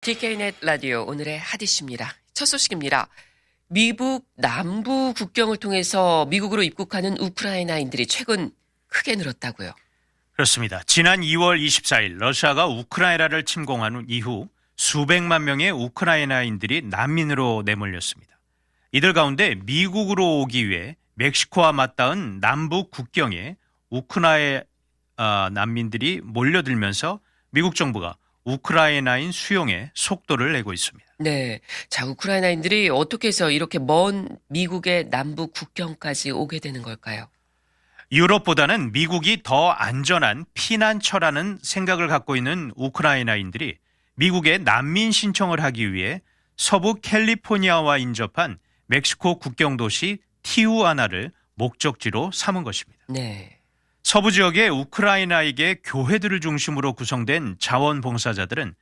DK넷 라디오 오늘의 핫이슈입니다. 첫 소식입니다. 미국 남부 국경을 통해서 미국으로 입국하는 우크라이나인들이 최근 크게 늘었다고요. 그렇습니다. 지난 2월 24일 러시아가 우크라이나를 침공한 이후 수백만 명의 우크라이나인들이 난민으로 내몰렸습니다. 이들 가운데 미국으로 오기 위해 멕시코와 맞닿은 남부 국경에 우크라이나 난민들이 몰려들면서 미국 정부가 우크라이나인 수용에 속도를 내고 있습니다. 네. 자, 우크라이나인들이 어떻게 해서 이렇게 먼 미국의 남부 국경까지 오게 되는 걸까요? 유럽보다는 미국이 더 안전한 피난처라는 생각을 갖고 있는 우크라이나인들이 미국에 난민 신청을 하기 위해 서부 캘리포니아와 인접한 멕시코 국경 도시 티우아나를 목적지로 삼은 것입니다. 네. 서부 지역의 우크라이나에게 교회들을 중심으로 구성된 자원봉사자들은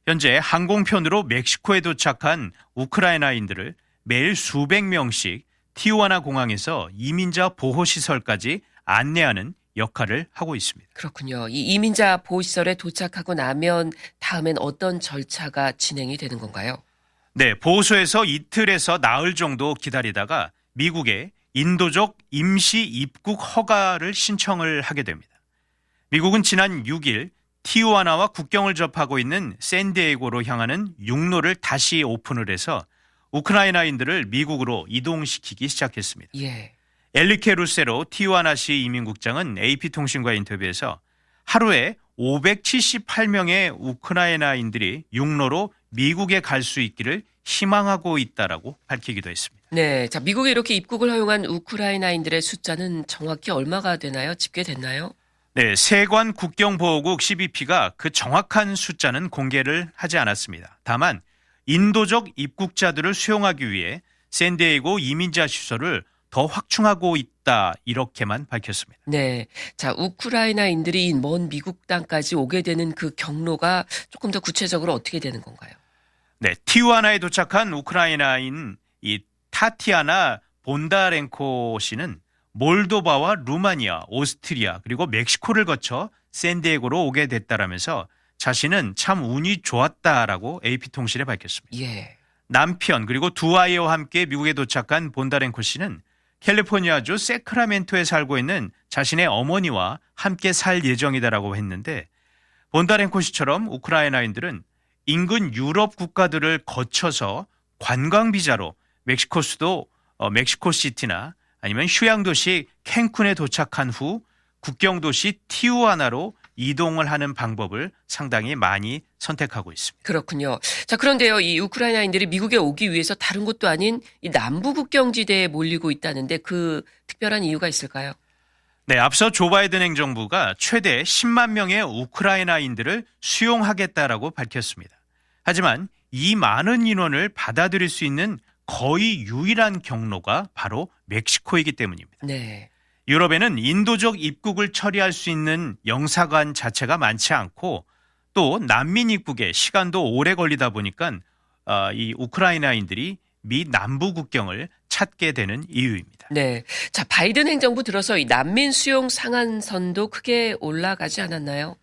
현재 항공편으로 멕시코에 도착한 우크라이나인들을 매일 수백 명씩 티우아나 공항에서 이민자 보호시설까지 안내하는 역할을 하고 있습니다. 그렇군요. 이 이민자 보호시설에 도착하고 나면 다음엔 어떤 절차가 진행이 되는 건가요? 네, 보호소에서 이틀에서 나흘 정도 기다리다가 미국에 인도적 임시 입국 허가를 신청을 하게 됩니다. 미국은 지난 6일 티우아나와 국경을 접하고 있는 샌디에이고로 향하는 육로를 다시 오픈을 해서 우크라이나인들을 미국으로 이동시키기 시작했습니다. 예. 엘리케 루세로 티우아나시 이민국장은 AP통신과 인터뷰에서 하루에 578명의 우크라이나인들이 육로로 미국에 갈 수 있기를 희망하고 있다라고 밝히기도 했습니다. 네. 자, 미국에 이렇게 입국을 허용한 우크라이나인들의 숫자는 정확히 얼마가 되나요? 집계됐나요? 네, 세관 국경보호국 CBP가 그 정확한 숫자는 공개를 하지 않았습니다. 다만 인도적 입국자들을 수용하기 위해 샌디에이고 이민자 시설을 더 확충하고 있다 이렇게만 밝혔습니다. 네. 자, 우크라이나인들이 먼 미국 땅까지 오게 되는 그 경로가 조금 더 구체적으로 어떻게 되는 건가요? 네, 티우아나에 도착한 우크라이나인 이 타티아나 본다렌코 씨는 몰도바와 루마니아, 오스트리아 그리고 멕시코를 거쳐 샌디에고로 오게 됐다라면서 자신은 참 운이 좋았다라고 AP통신에 밝혔습니다. 예. 남편 그리고 두 아이와 함께 미국에 도착한 본다렌코 씨는 캘리포니아주 세크라멘토에 살고 있는 자신의 어머니와 함께 살 예정이다라고 했는데 본다렌코 씨처럼 우크라이나인들은 인근 유럽 국가들을 거쳐서 관광비자로 멕시코 수도 멕시코시티나 아니면 휴양도시 캔쿤에 도착한 후 국경도시 티우아나로 이동을 하는 방법을 상당히 많이 선택하고 있습니다. 그렇군요. 자, 그런데요, 이 우크라이나인들이 미국에 오기 위해서 다른 곳도 아닌 이 남부 국경지대에 몰리고 있다는데 그 특별한 이유가 있을까요? 네, 앞서 조 바이든 행정부가 최대 10만 명의 우크라이나인들을 수용하겠다라고 밝혔습니다. 하지만 이 많은 인원을 받아들일 수 있는 거의 유일한 경로가 바로 멕시코이기 때문입니다. 네. 유럽에는 인도적 입국을 처리할 수 있는 영사관 자체가 많지 않고 또 난민 입국에 시간도 오래 걸리다 보니까 이 우크라이나인들이 미 남부 국경을 찾게 되는 이유입니다. 네. 자, 바이든 행정부 들어서 이 난민 수용 상한선도 크게 올라가지 않았나요?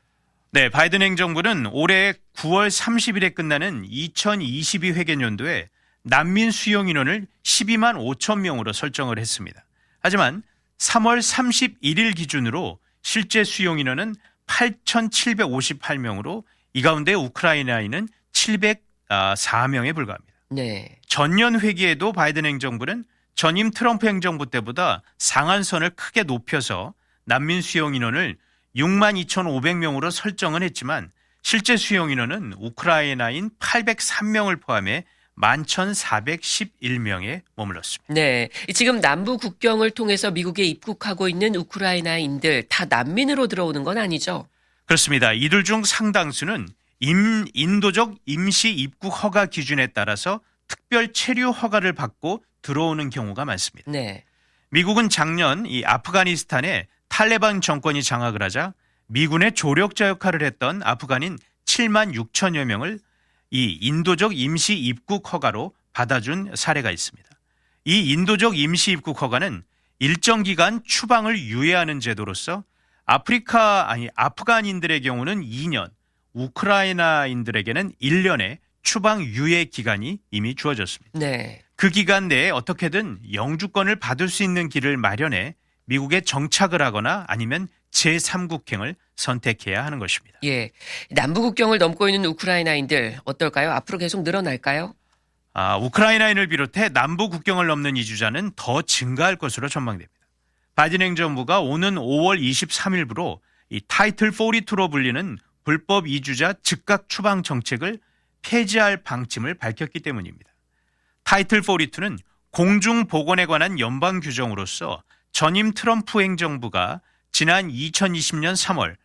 네, 바이든 행정부는 올해 9월 30일에 끝나는 2022 회계연도에 난민 수용 인원을 12만 5천 명으로 설정을 했습니다. 하지만 3월 31일 기준으로 실제 수용 인원은 8,758명으로 이 가운데 우크라이나인은 704명에 불과합니다. 네. 전년 회기에도 바이든 행정부는 전임 트럼프 행정부 때보다 상한선을 크게 높여서 난민 수용 인원을 6만 2,500명으로 설정은 했지만 실제 수용 인원은 우크라이나인 803명을 포함해 11,411명에 머물렀습니다. 네. 지금 남부 국경을 통해서 미국에 입국하고 있는 우크라이나인들 다 난민으로 들어오는 건 아니죠? 그렇습니다. 이들 중 상당수는 인도적 임시 입국 허가 기준에 따라서 특별 체류 허가를 받고 들어오는 경우가 많습니다. 네. 미국은 작년 이 아프가니스탄에 탈레반 정권이 장악을 하자 미군의 조력자 역할을 했던 아프간인 7만 6천여 명을 이 인도적 임시 입국 허가로 받아준 사례가 있습니다. 이 인도적 임시 입국 허가는 일정 기간 추방을 유예하는 제도로서 아프간인들의 경우는 2년, 우크라이나인들에게는 1년의 추방 유예 기간이 이미 주어졌습니다. 네. 그 기간 내에 어떻게든 영주권을 받을 수 있는 길을 마련해 미국에 정착을 하거나 아니면 제3국행을 선택해야 하는 것입니다. 예. 남부 국경을 넘고 있는 우크라이나인들 어떨까요? 앞으로 계속 늘어날까요? 우크라이나인을 비롯해 남부 국경을 넘는 이주자는 더 증가할 것으로 전망됩니다. 바이든 행정부가 오는 5월 23일부로 이 타이틀 42로 불리는 불법 이주자 즉각 추방 정책을 폐지할 방침을 밝혔기 때문입니다. 타이틀 42는 공중보건에 관한 연방 규정으로서 전임 트럼프 행정부가 지난 2020년 3월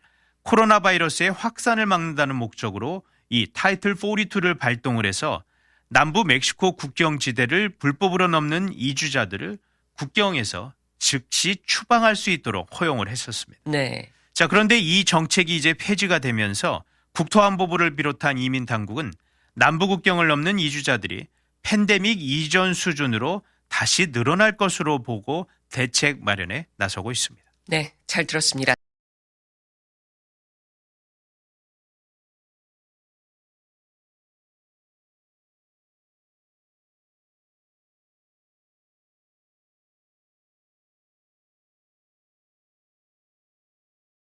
코로나 바이러스의 확산을 막는다는 목적으로 이 타이틀 42를 발동을 해서 남부 멕시코 국경지대를 불법으로 넘는 이주자들을 국경에서 즉시 추방할 수 있도록 허용을 했었습니다. 네. 자, 그런데 이 정책이 이제 폐지가 되면서 국토안보부를 비롯한 이민 당국은 남부 국경을 넘는 이주자들이 팬데믹 이전 수준으로 다시 늘어날 것으로 보고 대책 마련에 나서고 있습니다. 네. 잘 들었습니다.